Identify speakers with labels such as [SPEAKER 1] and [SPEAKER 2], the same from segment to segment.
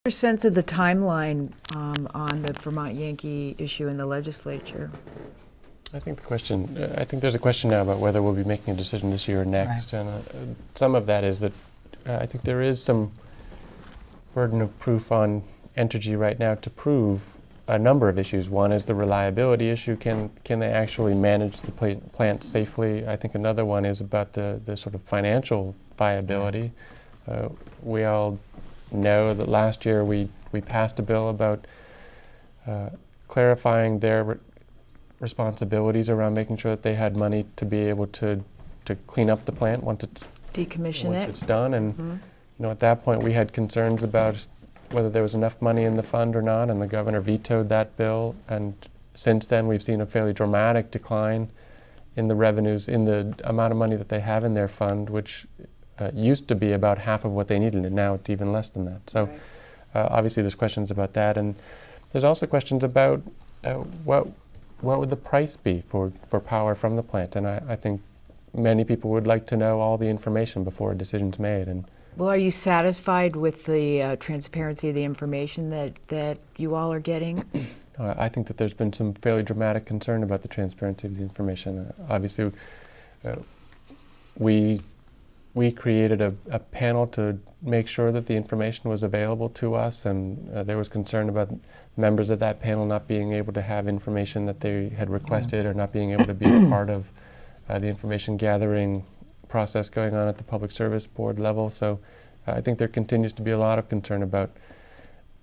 [SPEAKER 1] Your sense of the timeline on the Vermont Yankee issue in the legislature?
[SPEAKER 2] I think there's a question now about whether we'll be making a decision this year or next.
[SPEAKER 3] Right.
[SPEAKER 2] And some of that is that I think there is some burden of proof on Entergy right now to prove a number of issues. One is the reliability issue. Can they actually manage the plant safely? I think another one is about the sort of financial viability. We all know that last year we passed a bill about clarifying their responsibilities around making sure that they had money to be able to clean up the plant once it's done. And at that point we had concerns about whether there was enough money in the fund or not, and the governor vetoed that bill. And since then we've seen a fairly dramatic decline in the revenues, in the amount of money that they have in their fund, which used to be about half of what they needed, and now it's even less than that. So obviously there's questions about that, and there's also questions about what would the price be for power from the plant. And I think many people would like to know all the information before a decision's made. And
[SPEAKER 1] well, are you satisfied with the transparency of the information that you all are getting?
[SPEAKER 2] I think that there's been some fairly dramatic concern about the transparency of the information. Obviously, we created a panel to make sure that the information was available to us, and there was concern about members of that panel not being able to have information that they had requested or not being able to be a part of the information gathering process going on at the Public Service Board level. So I think there continues to be a lot of concern about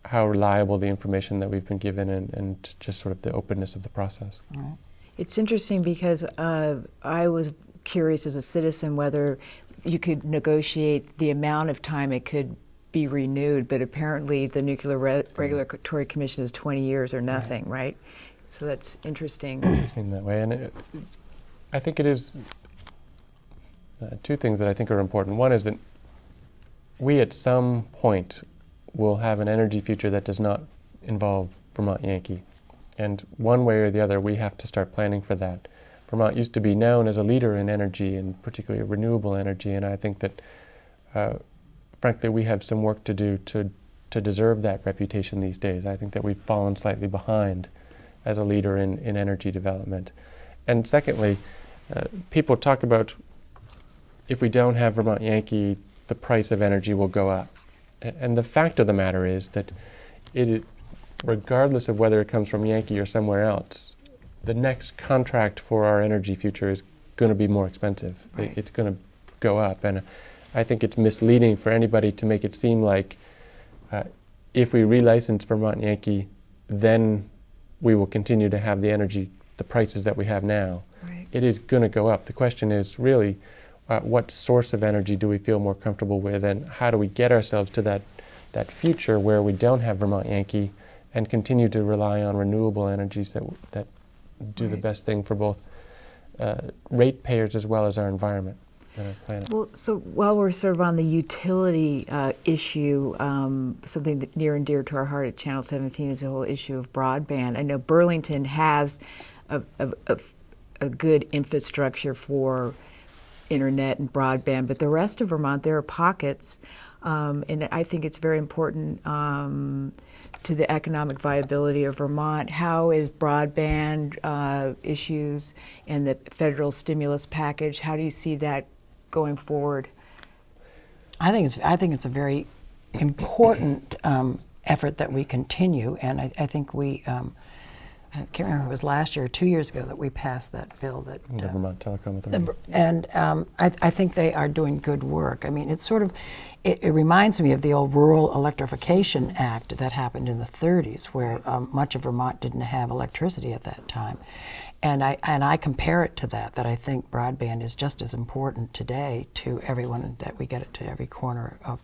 [SPEAKER 2] how reliable the information that we've been given and just sort of the openness of the process.
[SPEAKER 1] It's interesting because I was curious as a citizen whether you could negotiate the amount of time it could be renewed, but apparently the Nuclear Regulatory Commission is 20 years or nothing, right? So that's interesting.
[SPEAKER 2] It seemed that way, and I think it is two things that I think are important. One is that we at some point will have an energy future that does not involve Vermont Yankee, and one way or the other we have to start planning for that. Vermont used to be known as a leader in energy, and particularly renewable energy, and I think that, frankly, we have some work to do to deserve that reputation these days. I think that we've fallen slightly behind as a leader in energy development. And secondly, people talk about if we don't have Vermont Yankee, the price of energy will go up. And the fact of the matter is that regardless of whether it comes from Yankee or somewhere else, the next contract for our energy future is going to be more expensive.
[SPEAKER 1] Right.
[SPEAKER 2] It's going to go up, and I think it's misleading for anybody to make it seem like if we relicense Vermont Yankee, then we will continue to have the prices that we have now.
[SPEAKER 1] Right.
[SPEAKER 2] It is going to go up. The question is really what source of energy do we feel more comfortable with, and how do we get ourselves to that future where we don't have Vermont Yankee and continue to rely on renewable energies that do the best thing for both ratepayers as well as our environment and our planet.
[SPEAKER 1] Well, so while we're sort of on the utility issue, something that near and dear to our heart at Channel 17 is the whole issue of broadband. I know Burlington has a good infrastructure for internet and broadband, but the rest of Vermont, there are pockets, and I think it's very important to the economic viability of Vermont. How is broadband issues and the federal stimulus package, how do you see that going forward?
[SPEAKER 3] I think it's a very important effort that we continue, and I think we I can't remember if it was last year or 2 years ago that we passed that bill that
[SPEAKER 2] The Vermont Telecom Authority.
[SPEAKER 3] and I think they are doing good work. I mean, it's sort of, it reminds me of the old Rural Electrification Act that happened in the 30s, where much of Vermont didn't have electricity at that time. And I compare it to that I think broadband is just as important today to everyone, that we get it to every corner of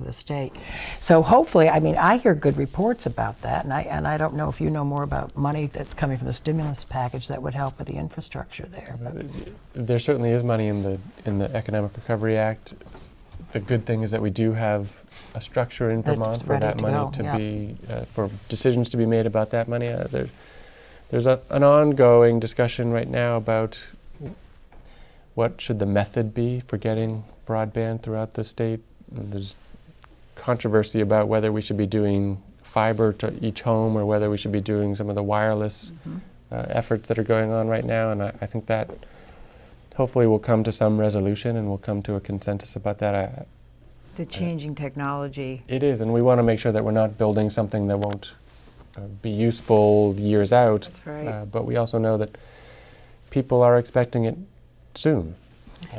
[SPEAKER 3] the state. So hopefully, I mean, I hear good reports about that, and I don't know if you know more about money that's coming from the stimulus package that would help with the infrastructure there.
[SPEAKER 2] There certainly is money in the Economic Recovery Act. The good thing is that we do have a structure in Vermont for that money to be, for decisions to be made about that money. There's an ongoing discussion right now about what should the method be for getting broadband throughout the state. And there's controversy about whether we should be doing fiber to each home or whether we should be doing some of the wireless efforts that are going on right now. And I think that hopefully we'll come to some resolution and we'll come to a consensus about that.
[SPEAKER 1] It's a changing technology.
[SPEAKER 2] It is, and we want to make sure that we're not building something that won't be useful years out.
[SPEAKER 1] That's right.
[SPEAKER 2] But we also know that people are expecting it soon.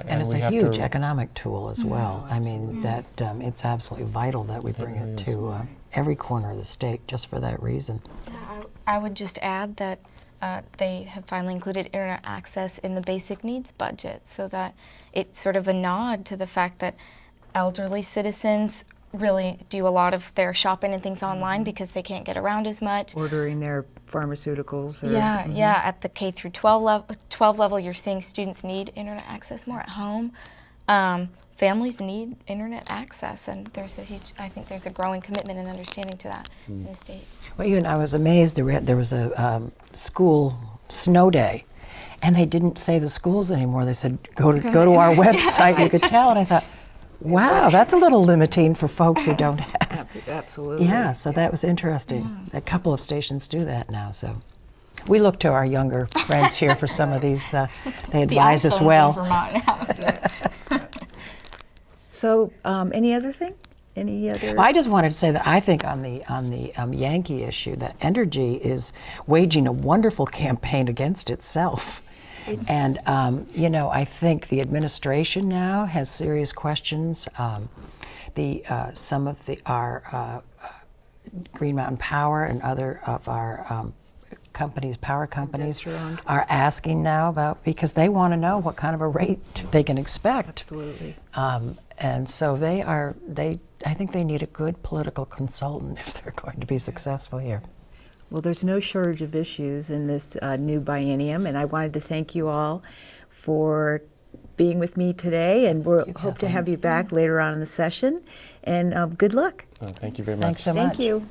[SPEAKER 3] And it's
[SPEAKER 2] we
[SPEAKER 3] a
[SPEAKER 2] have
[SPEAKER 3] huge
[SPEAKER 2] to,
[SPEAKER 3] economic tool as well. I mean, that it's absolutely vital that we bring it to every corner of the state just for that reason.
[SPEAKER 4] I would just add that they have finally included internet access in the basic needs budget, so that it's sort of a nod to the fact that elderly citizens really do a lot of their shopping and things online because they can't get around as much.
[SPEAKER 1] Ordering their pharmaceuticals. Or,
[SPEAKER 4] Yeah, at the K through 12 level, you're seeing students need internet access more at home. Families need internet access, and I think there's a growing commitment and understanding to that in the state.
[SPEAKER 3] Well, even I was amazed. There was a school snow day, and they didn't say the schools anymore. They said go to our website. You could tell, and I thought, wow, that's a little limiting for folks who don't have.
[SPEAKER 1] Absolutely.
[SPEAKER 3] Yeah, so that was interesting. A couple of stations do that now. So we look to our younger friends here for some of these. They advise us well.
[SPEAKER 4] The iPhones in Vermont now, so.
[SPEAKER 1] So, any other thing? Any other?
[SPEAKER 3] Well, I just wanted to say that I think on the Yankee issue, that Entergy is waging a wonderful campaign against itself. And I think the administration now has serious questions. Some of our Green Mountain Power and other of our power companies, are asking now about, because they want to know what kind of a rate they can expect.
[SPEAKER 1] Absolutely.
[SPEAKER 3] And so I think they need a good political consultant if they're going to be successful here.
[SPEAKER 1] Well, there's no shortage of issues in this new biennium, and I wanted to thank you all for being with me today, and we hope to have you back later on in the session. And good luck.
[SPEAKER 2] Thank you very much.
[SPEAKER 3] Thanks so much.
[SPEAKER 1] Thank you.